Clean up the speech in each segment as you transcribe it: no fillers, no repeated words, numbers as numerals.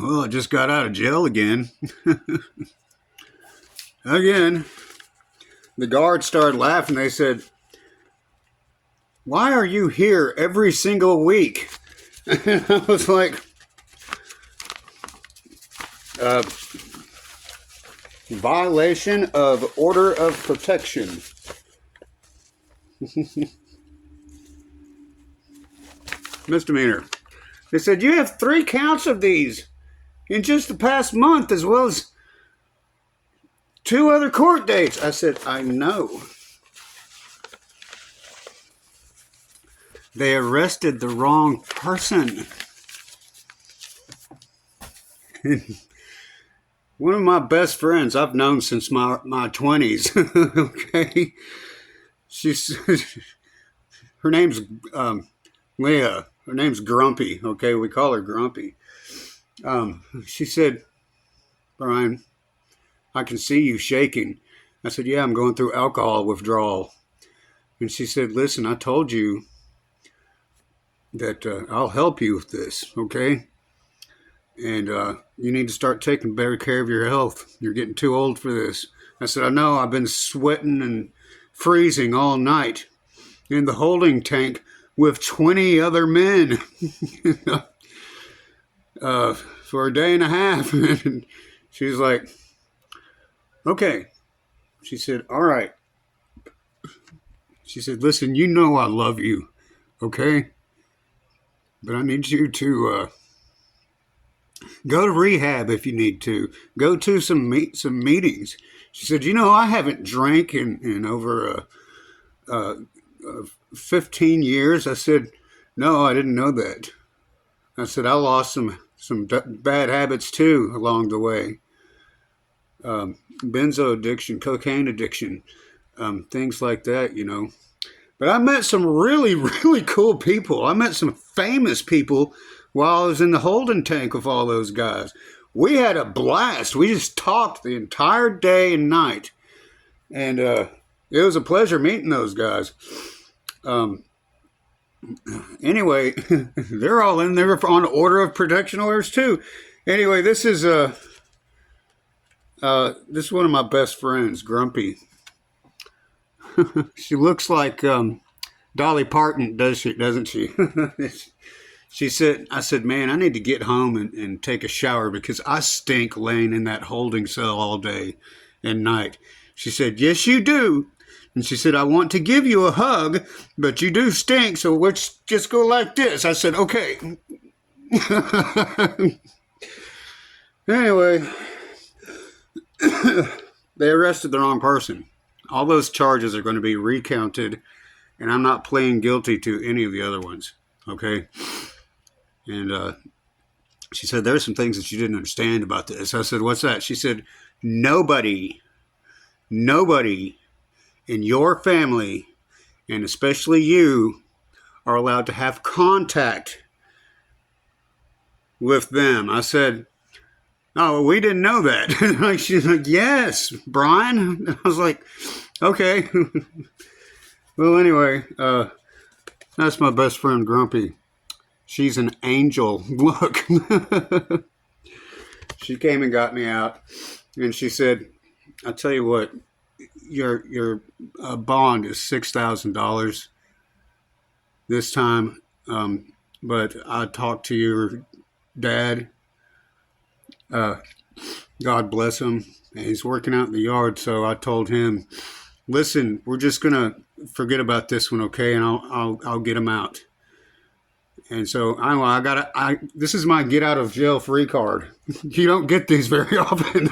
Well, I just got out of jail again. Again. The guards started laughing. They said, "Why are you here every single week?" And I was like, violation of order of protection. Misdemeanor. They said, "You have 3 counts of these in just the past month, as well as 2 other court dates." I said, "I know." They arrested the wrong person. One of my best friends I've known since my 20s. Okay. Her name's Leah. Her name's Grumpy. Okay, we call her Grumpy. She said, "Brian, I can see you shaking." I said, "Yeah, I'm going through alcohol withdrawal." And she said, "Listen, I told you that I'll help you with this, okay? And you need to start taking better care of your health. You're getting too old for this." I said, "I know. I've been sweating and freezing all night in the holding tank with 20 other men for a day and a half." And she's like, "Okay." She said, "All right." She said, "Listen, you know I love you, okay? But I need you to go to rehab if you need to. Go to some meetings." She said, "You know, I haven't drank in over 15 years." I said, "No, I didn't know that." I said, "I lost some bad habits too along the way. Benzo addiction, cocaine addiction, things like that, you know. But I met some really, really cool people. I met some famous people while I was in the holding tank with all those guys. We had a blast. We just talked the entire day and night. And it was a pleasure meeting those guys. Anyway, they're all in there on order of protection orders too. Anyway, this is one of my best friends, Grumpy. She looks like Dolly Parton, doesn't she? She said, I said, "Man, I need to get home and take a shower because I stink laying in that holding cell all day and night." She said, "Yes, you do." And she said, "I want to give you a hug, but you do stink, so let's just go like this." I said, "Okay." Anyway, they arrested the wrong person. All those charges are going to be recounted, and I'm not pleading guilty to any of the other ones, okay? And she said, "There's some things that you didn't understand about this." I said, "What's that?" She said, nobody in your family, and especially you, are allowed to have contact with them." I said, "Oh, well, we didn't know that." She's like, "Yes, Brian." I was like, "Okay." Well, anyway, that's my best friend, Grumpy. She's an angel. Look. She came and got me out, and she said, "I'll tell you what, your bond is $6,000 this time, but I talked to your dad. God bless him. And he's working out in the yard, so I told him, listen, we're just gonna forget about this one, okay? And I'll get him out." And so this is my get out of jail free card. You don't get these very often.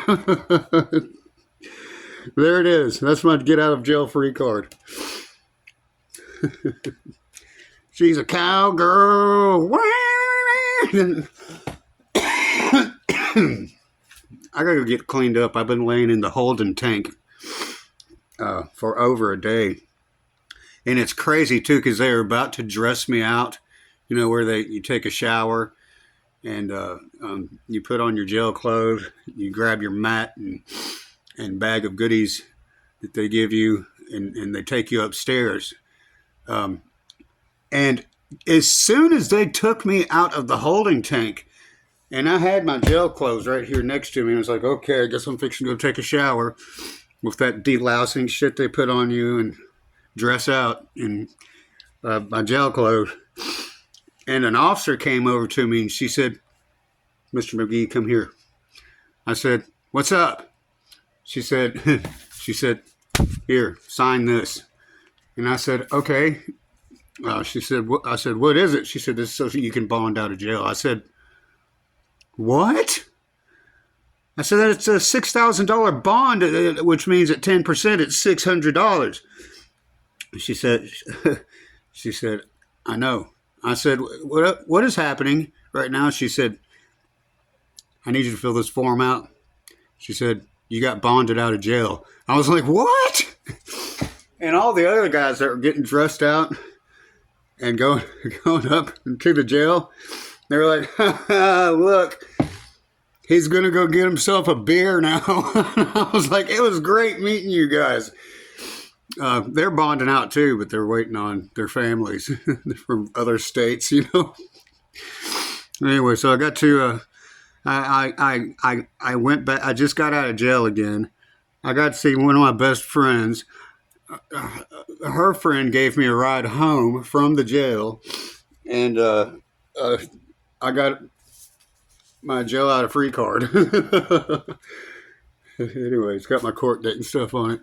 There it is. That's my get out of jail free card. She's a cowgirl. I gotta get cleaned up. I've been laying in the holding tank for over a day. And it's crazy too, because they're about to dress me out, you know, where you take a shower and you put on your jail clothes, you grab your mat and bag of goodies that they give you, and they take you upstairs. And as soon as they took me out of the holding tank, And I had my jail clothes right here next to me. I was like, okay, I guess I'm fixing to go take a shower with that delousing shit they put on you and dress out in my jail clothes. And an officer came over to me and she said, Mr. McGee, come here. I said, what's up? She said, here, sign this. And I said, okay. She said, I said, what is it? She said, this is so you can bond out of jail. I said, what? I said, it's a $6,000 bond, which means at 10%, it's $600. She said, I know. I said, what is happening right now? She said, I need you to fill this form out. She said, you got bonded out of jail. I was like, what? And all the other guys that were getting dressed out and going up to the jail, they were like, look, he's going to go get himself a beer now. I was like, it was great meeting you guys. They're bonding out too, but they're waiting on their families from other states, you know. Anyway, so I got to, I went back. I just got out of jail again. I got to see one of my best friends. Her friend gave me a ride home from the jail, and I got my jail out of free card. Anyway, it's got my court date and stuff on it.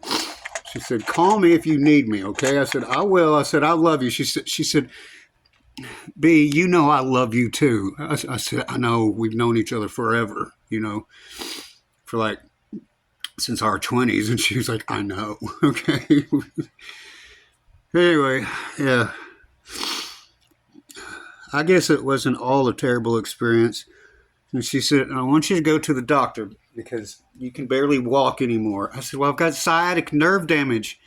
She said, call me if you need me, okay? I said, I will. I said, I love you. She said, B, you know I love you too. I said, I know, we've known each other forever, you know, for like, since our 20s. And she was like, I know, okay? Anyway, yeah. I guess it wasn't all a terrible experience. And she said, I want you to go to the doctor because you can barely walk anymore. I said, well, I've got sciatic nerve damage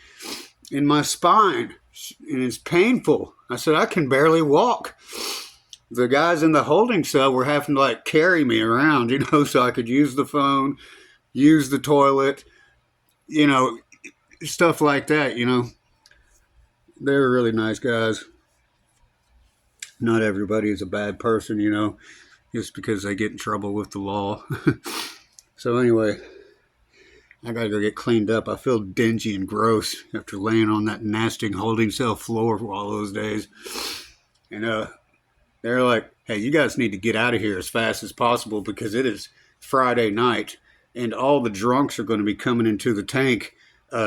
in my spine and it's painful. I said, I can barely walk. The guys in the holding cell were having to like carry me around, you know, so I could use the phone, use the toilet, you know, stuff like that, you know. They were really nice guys. Not everybody is a bad person, you know, just because they get in trouble with the law. So anyway, I gotta go get cleaned up. I feel dingy and gross after laying on that nasty holding cell floor for all those days. And they're like, hey, you guys need to get out of here as fast as possible because it is Friday night and all the drunks are going to be coming into the tank,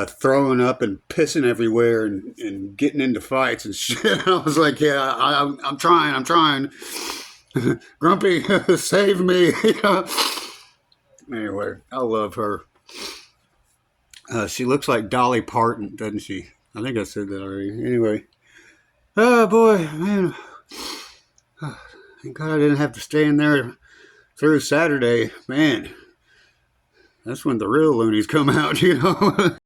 throwing up and pissing everywhere and getting into fights and shit. I was like, yeah, I'm trying. Grumpy, save me. Anyway, I love her. She looks like Dolly Parton, doesn't she? I think I said that already. Anyway. Oh, boy, man. Thank God I didn't have to stay in there through Saturday. Man, that's when the real loonies come out, you know.